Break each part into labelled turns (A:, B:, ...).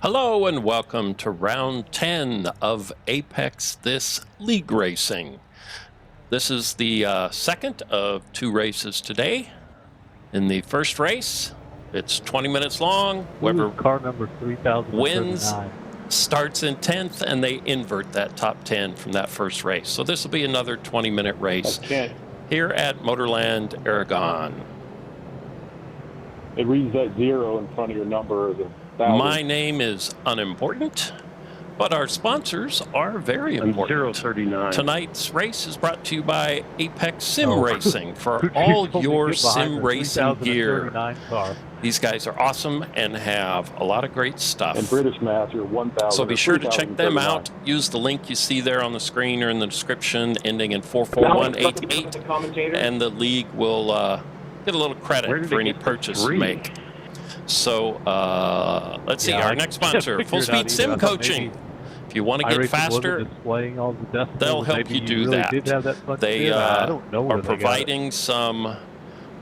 A: Hello and welcome to round 10 of Apex This League Racing. This is the second of two races today. In the first race, it's 20 minutes long. Whoever
B: car number 3039
A: wins starts in 10th, and they invert that top 10 from that first race. So this will be another 20-minute race here at Motorland, Aragon.
C: It reads that 0 in front of your number as a 1,000.
A: My name is unimportant, but our sponsors are very important.
D: 039.
A: Tonight's race is brought to you by Apex Sim Racing for all your sim racing gear.
B: Car.
A: These guys are awesome and have a lot of great stuff.
C: And British Mass, you're 1,000.
A: So be sure to check them out. Use the link you see there on the screen or in the description, ending in 44188, and the league will get a little credit for any purchase you make. So let's see, our next sponsor, Full Speed Sim Coaching. If you want to get faster, they'll help you do that. They are providing some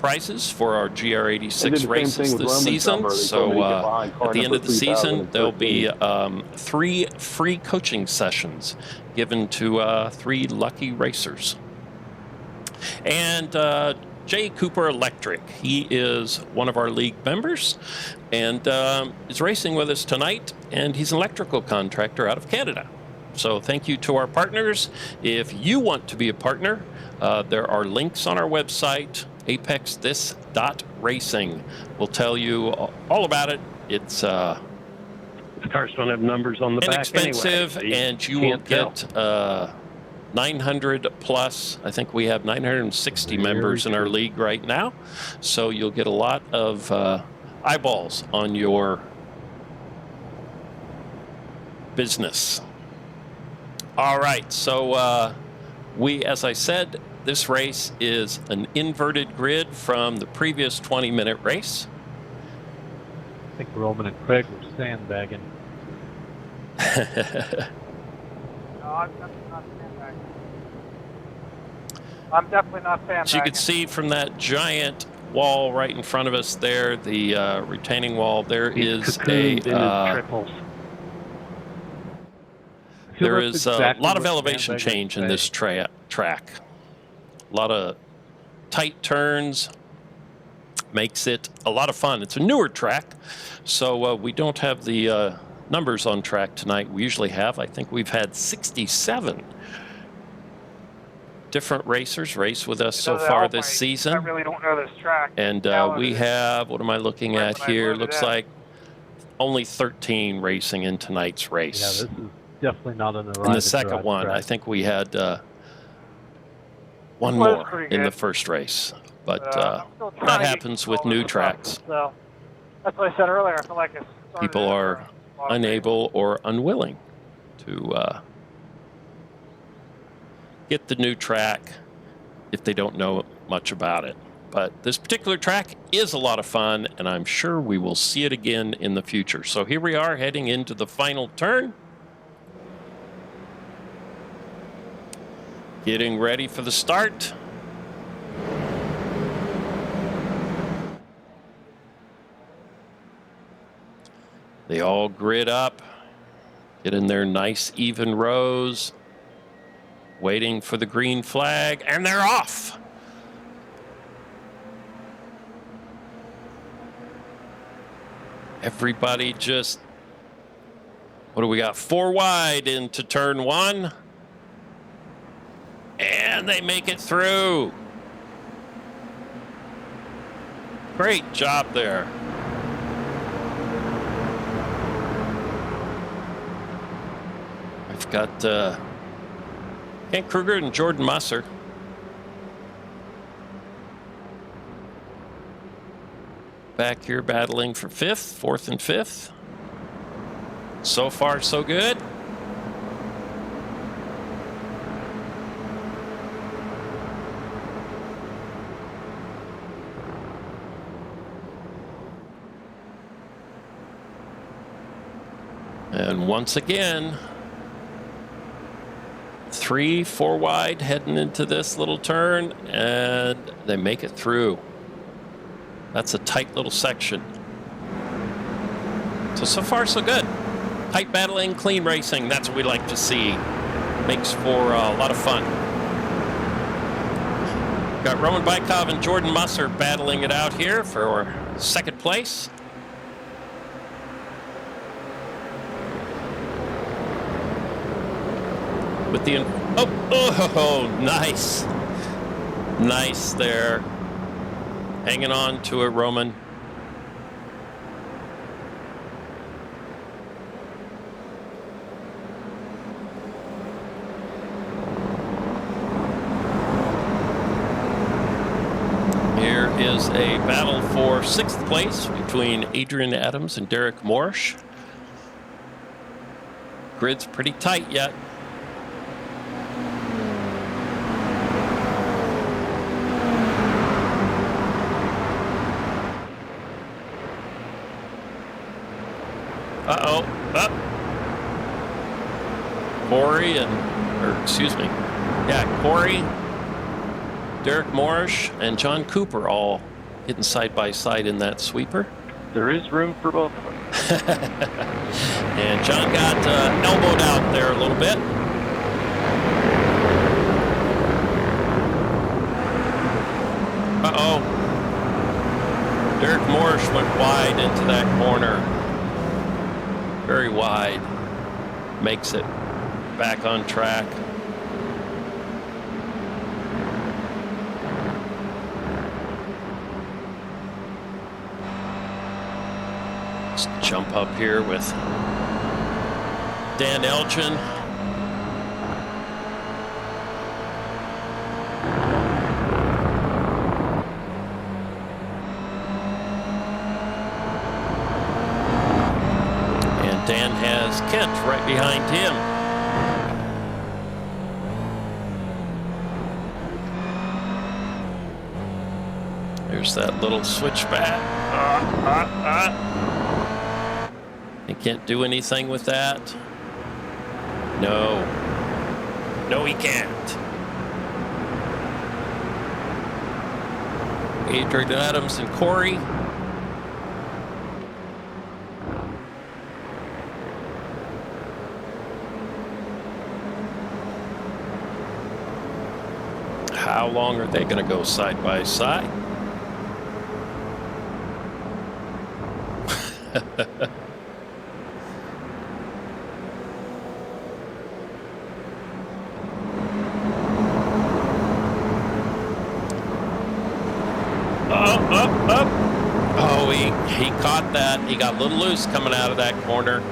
A: prizes for our GR86 races this season. So at the end of the season, there'll be 3 free coaching sessions given to 3 lucky racers. And Jay Cooper Electric. He is one of our league members and is racing with us tonight, and he's an electrical contractor out of Canada. So thank you to our partners. If you want to be a partner, there are links on our website, apexthis.racing. We'll tell you all about it. It's
D: The cars don't have numbers on the
A: inexpensive,
D: back anyway, so
A: and you will get 900 plus. I think we have 960 members in our league right now. So you'll get a lot of eyeballs on your business. All right. So as I said, this race is an inverted grid from the previous 20-minute race.
B: I think Roman and Craig were sandbagging.
E: No, I'm definitely not sandbagging.
A: As you can see from that giant wall right in front of us there, the retaining wall, there is a lot of elevation change in this track. A lot of tight turns, makes it a lot of fun. It's a newer track, so we don't have the numbers on track tonight. We usually have, I think we've had 67 different racers race with us so far this season.
E: I really don't know this track.
A: And we have, what am I looking at here? Looks like only 13 racing in tonight's race.
B: Yeah, this is definitely not an
A: in the second one, I think we had one more in the first race. But that happens with new tracks.
E: So that's what I said earlier. I feel like it's
A: people are unable or unwilling to get the new track if they don't know much about it. But this particular track is a lot of fun, and I'm sure we will see it again in the future. So here we are heading into the final turn. Getting ready for the start. They all grid up, get in their nice even rows, waiting for the green flag, and they're off. Everybody just, what do we got? 4 wide into turn 1. And they make it through. Great job there. I've got Kent Kruger and Jordan Musser. Back here battling for 4th and 5th. So far, so good. And once again, 3-4 wide heading into this little turn, and they make it through. That's a tight little section. So far, so good. Tight battling, clean racing. That's what we like to see. Makes for a lot of fun. Got Roman Bykov and Jordan Musser battling it out here for second place. With the oh, nice. Nice there. Hanging on to it, Roman. Here is a battle for 6th place between Adrian Adams and Derek Morsch. Grid's pretty tight yet. Uh-oh. Up. Corey Corey, Derek Morris, and John Cooper all hitting side by side in that sweeper.
D: There is room for both of them.
A: And John got elbowed out there a little bit. Uh-oh. Derek Morris went wide into that corner. Very wide. Makes it back on track. Let's jump up here with Dan Elgin. Dan has Kent right behind him. There's that little switchback. He can't do anything with that. No. No, he can't. Adrian Adams and Corey. How long are they going to go side by side? Oh, he caught that. He got a little loose coming out of that corner.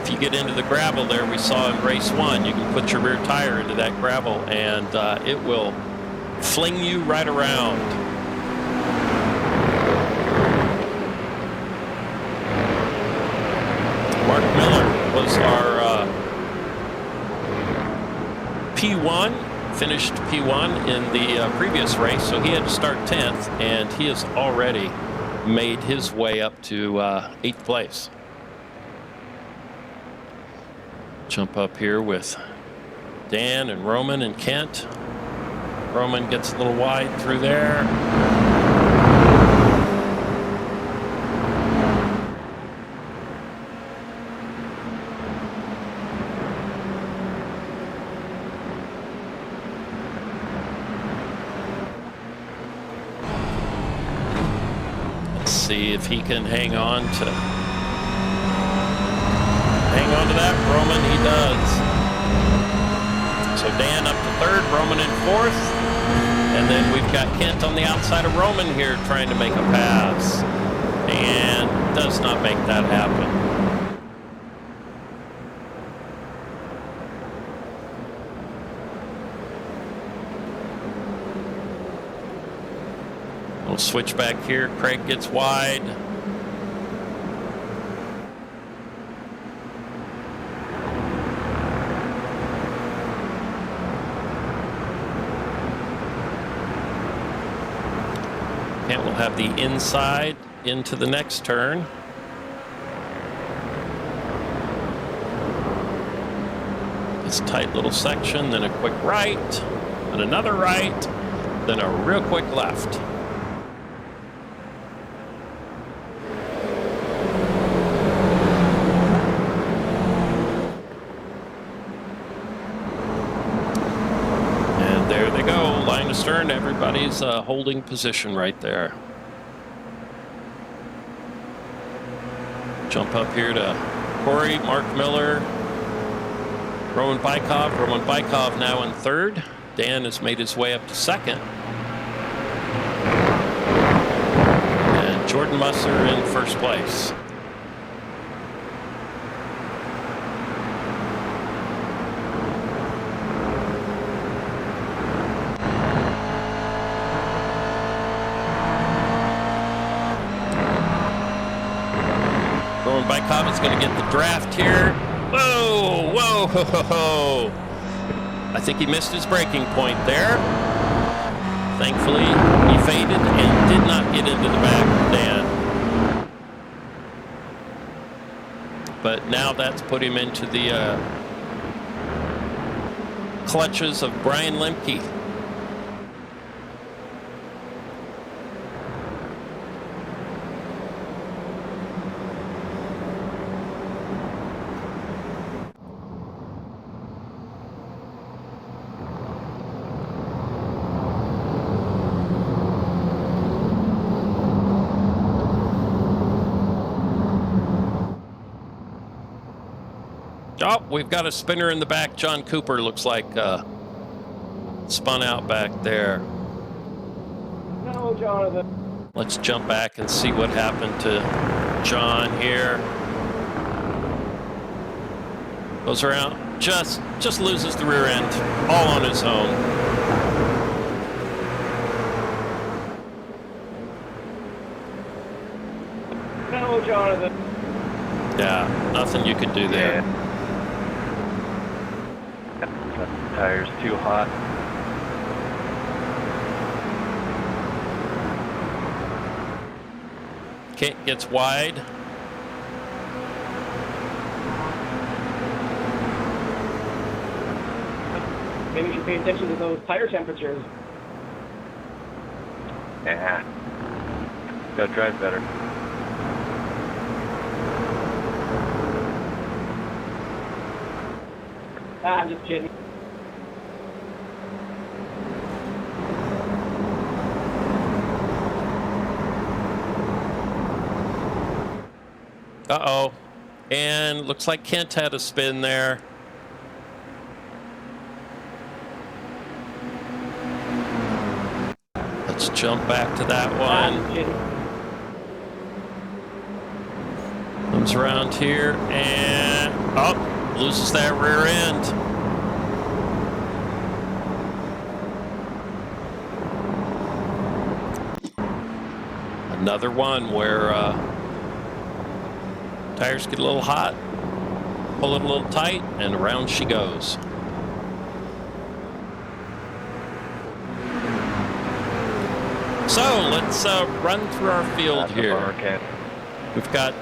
A: If you get into the gravel there, we saw in race 1, you can put your rear tire into that gravel and it will fling you right around. Mark Miller was our P1, finished P1 in the previous race, so he had to start 10th, and he has already made his way up to 8th place. Jump up here with Dan and Roman and Kent. Roman gets a little wide through there. Let's see if he can hang on to that. Roman, he does. So Dan up to 3rd, Roman in 4th. And then we've got Kent on the outside of Roman here trying to make a pass. And does not make that happen. We'll switch back here. Craig gets wide. Kent will have the inside into the next turn. This tight little section, then a quick right, and another right, then a real quick left. stern, everybody's holding position right there. Jump up here to Corey, Mark Miller, Roman Bykov. Roman Bykov now in third. Dan has made his way up to second. And Jordan Musser in first place. Roman Bykov is going to get the draft here. Whoa, whoa, ho, ho, ho. I think he missed his braking point there. Thankfully, he faded and did not get into the back of Dan. But now that's put him into the clutches of Brian Lemke. Oh, we've got a spinner in the back. John Cooper looks like spun out back there.
C: No, Jonathan.
A: Let's jump back and see what happened to John here. Goes around, just loses the rear end, all on his own.
C: No, Jonathan.
A: Yeah, nothing you could do there.
D: Yeah. Tires too hot.
A: Kent gets wide.
F: Maybe you should pay attention to those tire temperatures.
D: Yeah. Gotta drive better.
F: I'm just kidding.
A: Uh-oh. And looks like Kent had a spin there. Let's jump back to that
F: I'm
A: one.
F: kidding.
A: Comes around here and oh, loses that rear end. Another one where tires get a little hot, pull it a little tight, and around she goes. So let's run through our field
D: That's a
A: here.
D: bummer, Ken.
A: We've got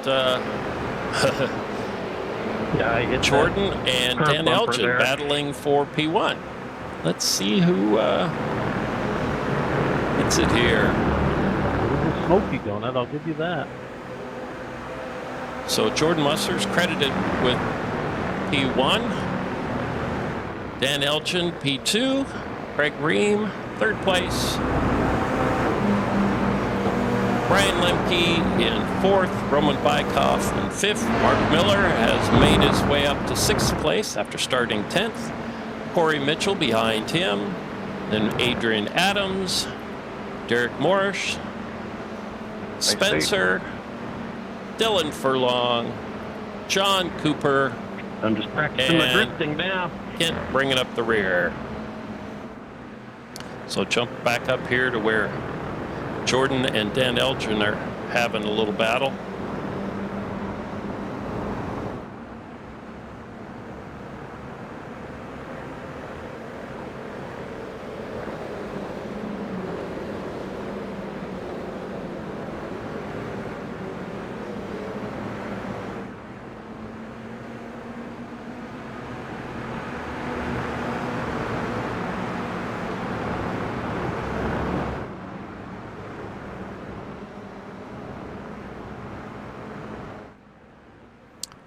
D: Yeah, I hit
A: Jordan and
D: curb
A: Dan
D: bumper
A: Elgin
D: there.
A: battling for P1. Let's see who gets it here.
B: It was a smoky donut, I'll give you that.
A: So Jordan Musser's credited with P1. Dan Elgin, P2. Craig Ream, third place. Brian Lemke in fourth. Roman Bykov in fifth. Mark Miller has made his way up to sixth place after starting 10th. Corey Mitchell behind him. Then Adrian Adams, Derek Morris, Spencer, Dylan Furlong, John Cooper,
D: I'm just practicing my
A: and
D: drifting now.
A: Kent bringing up the rear. So jump back up here to where Jordan and Dan Elgin are having a little battle.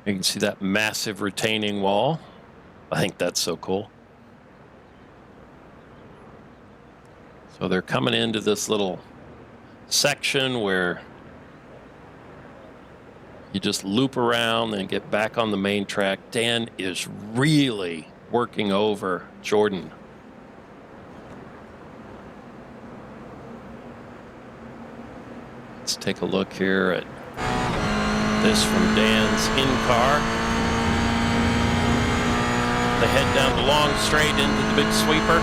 A: You can see that massive retaining wall. I think that's so cool. So they're coming into this little section where you just loop around and get back on the main track. Dan is really working over Jordan. Let's take a look here at this from Dan's in-car. They head down the long straight into the big sweeper.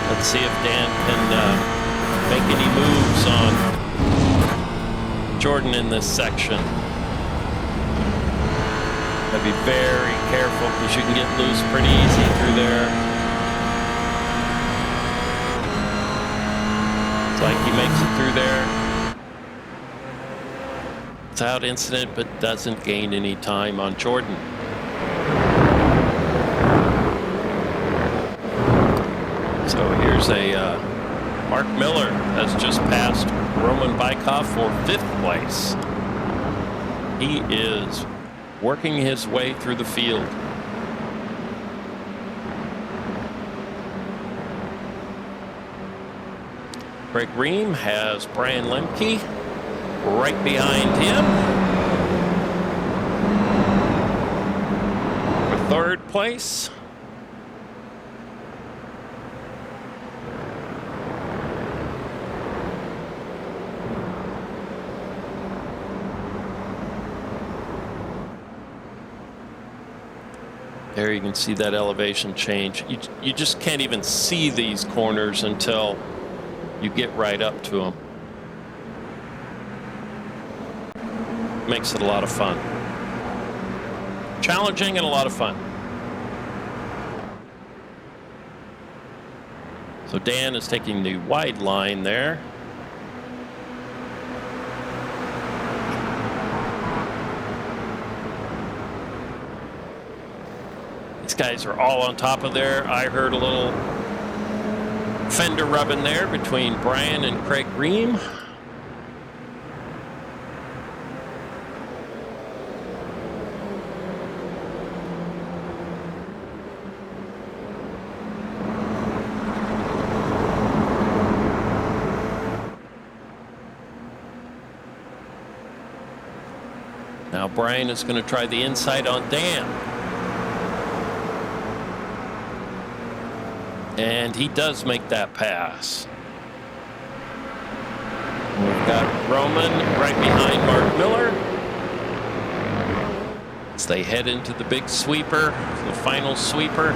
A: Let's see if Dan can make any moves on Jordan in this section. Gotta be very careful because you can get loose pretty easy through there. It's like he makes it through there without incident, but doesn't gain any time on Jordan. So here's a Mark Miller has just passed Roman Bykov for 5th place. He is working his way through the field. Greg Ream has Brian Lemke right behind him for 3rd place. There you can see that elevation change. You just can't even see these corners until you get right up to them. Makes it a lot of fun. Challenging and a lot of fun. So Dan is taking the wide line there. These guys are all on top of there. I heard a little fender rubbing there between Brian and Craig Ream. Now Brian is going to try the inside on Dan. And he does make that pass. We've got Roman right behind Mark Miller as they head into the big sweeper, the final sweeper.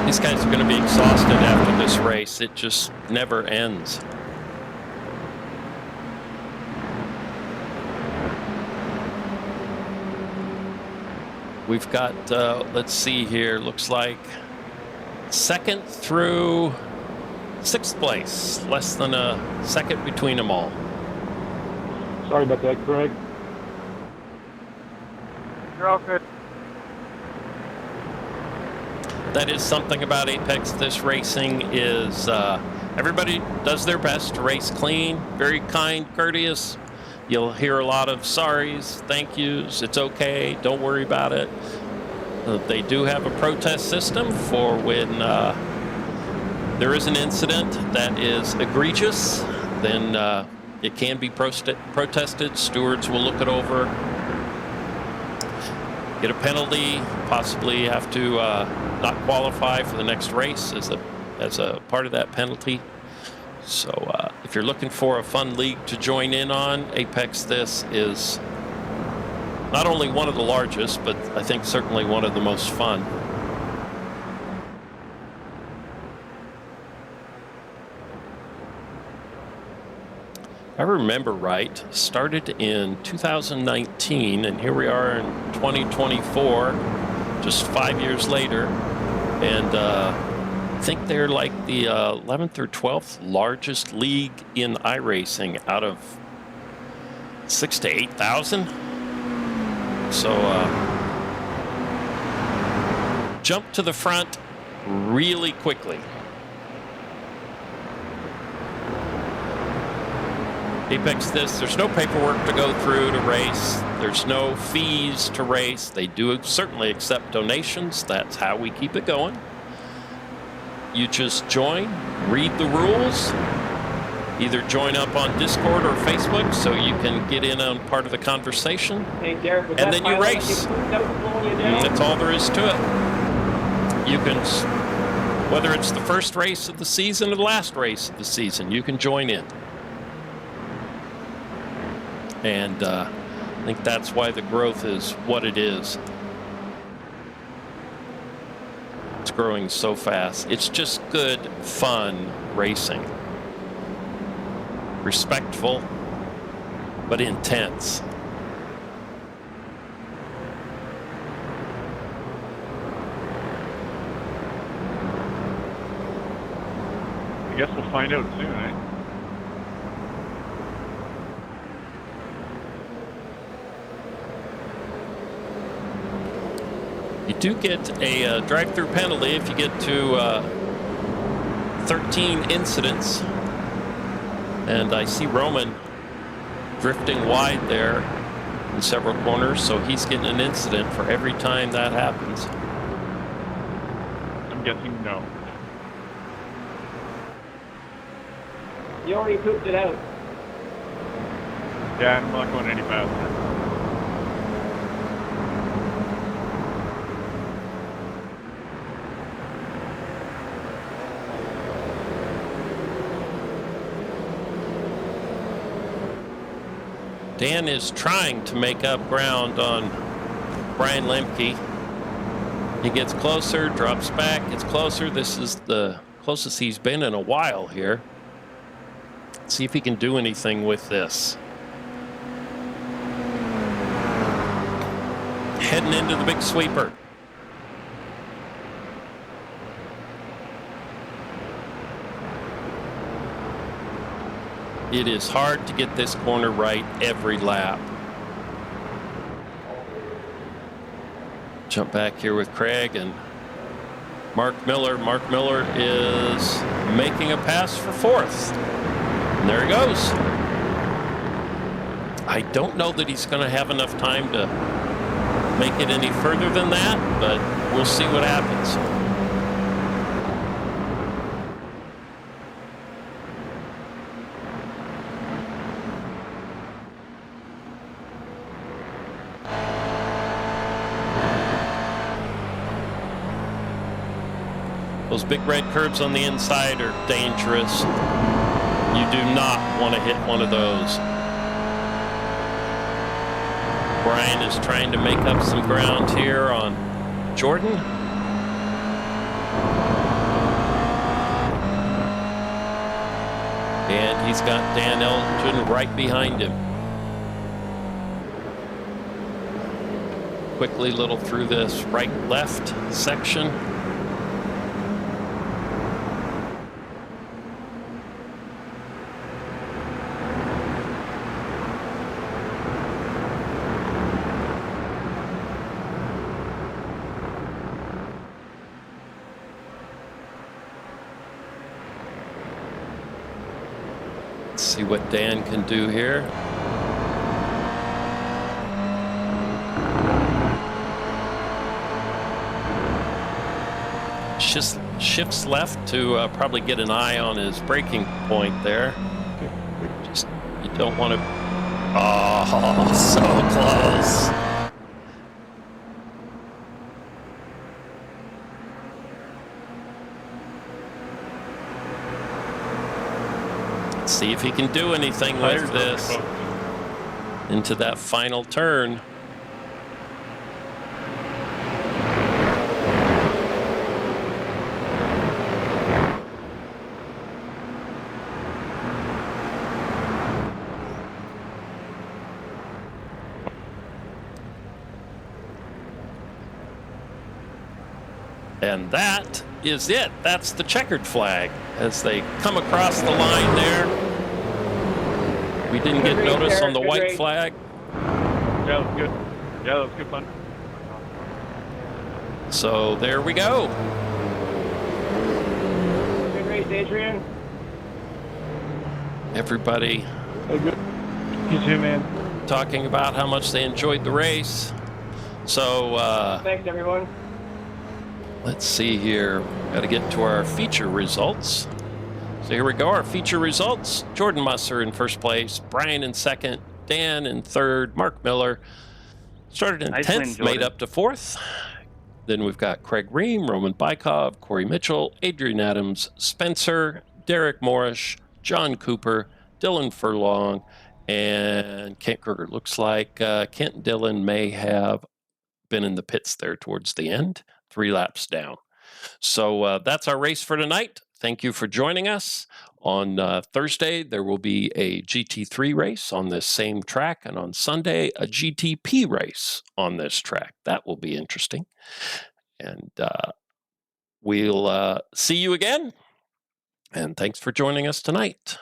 A: These guys are going to be exhausted after this race. It just never ends. We've got, let's see here, looks like 2nd through 6th place. Less than a second between them all.
C: Sorry about that, Craig.
E: You're all good.
A: That is something about Apex this racing is everybody does their best to race clean, very kind, courteous. You'll hear a lot of sorries, thank yous, it's okay, don't worry about it. They do have a protest system for when there is an incident that is egregious, then it can be protested. Stewards will look it over, get a penalty, possibly have to not qualify for the next race as a part of that penalty. So if you're looking for a fun league to join in on, Apex this is not only one of the largest, but I think certainly one of the most fun. If I remember right, started in 2019, and here we are in 2024, just 5 years later, and I think they're like the 11th or 12th largest league in iRacing out of 6,000 to 8,000. So jump to the front really quickly. Apex this, there's no paperwork to go through to race. There's no fees to race. They do certainly accept donations. That's how we keep it going. You just join, read the rules, either join up on Discord or Facebook so you can get in on part of the conversation.
F: Hey, Derek, was
A: And
F: that
A: then you
F: pilot
A: race.
F: that was slowing you down?
A: That's all there is to it. You can, whether it's the first race of the season or the last race of the season, you can join in. And I think that's why the growth is what it is. It's growing so fast. It's just good, fun racing. Respectful, but intense.
B: I guess we'll find out soon, eh?
A: You do get a drive-through penalty if you get to 13 incidents. And I see Roman drifting wide there in several corners, so he's getting an incident for every time that happens.
B: I'm guessing no.
F: You already pooped it out.
B: Yeah, I'm not going any faster.
A: Dan is trying to make up ground on Brian Lemke. He gets closer, drops back, gets closer. This is the closest he's been in a while here. Let's see if he can do anything with this. Heading into the big sweeper. It is hard to get this corner right every lap. Jump back here with Craig and Mark Miller. Mark Miller is making a pass for fourth. And there he goes. I don't know that he's going to have enough time to make it any further than that, but we'll see what happens. Those big red curves on the inside are dangerous. You do not want to hit one of those. Brian is trying to make up some ground here on Jordan. And he's got Dan Elgin right behind him. Quickly little through this right-left section. See what Dan can do here. Shifts left to probably get an eye on his braking point there. Just, you don't want to. Oh, so close. See if he can do anything with this into that final turn. And that is it. That's the checkered flag as they come across the line there. We didn't get notice on the white flag.
B: Yeah, that was good. Yeah, that was good fun.
A: So there we go.
F: Good race, Adrian.
A: Everybody
C: Hey, good.
B: You too, man.
A: talking about how much they enjoyed the race. So
F: Thanks, everyone.
A: let's see here. Got to get to our feature results. So here we go, our feature results. Jordan Musser in first place, Brian in second, Dan in third, Mark Miller started in
D: Nice
A: 10th,
D: win, Jordan.
A: made up to 4th. Then we've got Craig Ream, Roman Bykov, Corey Mitchell, Adrian Adams, Spencer, Derek Morrish, John Cooper, Dylan Furlong, and Kent Kruger. Looks like Kent and Dylan may have been in the pits there towards the end, 3 laps down. So that's our race for tonight. Thank you for joining us. On Thursday, there will be a GT3 race on this same track, and on Sunday, a GTP race on this track. That will be interesting. And we'll see you again. And thanks for joining us tonight.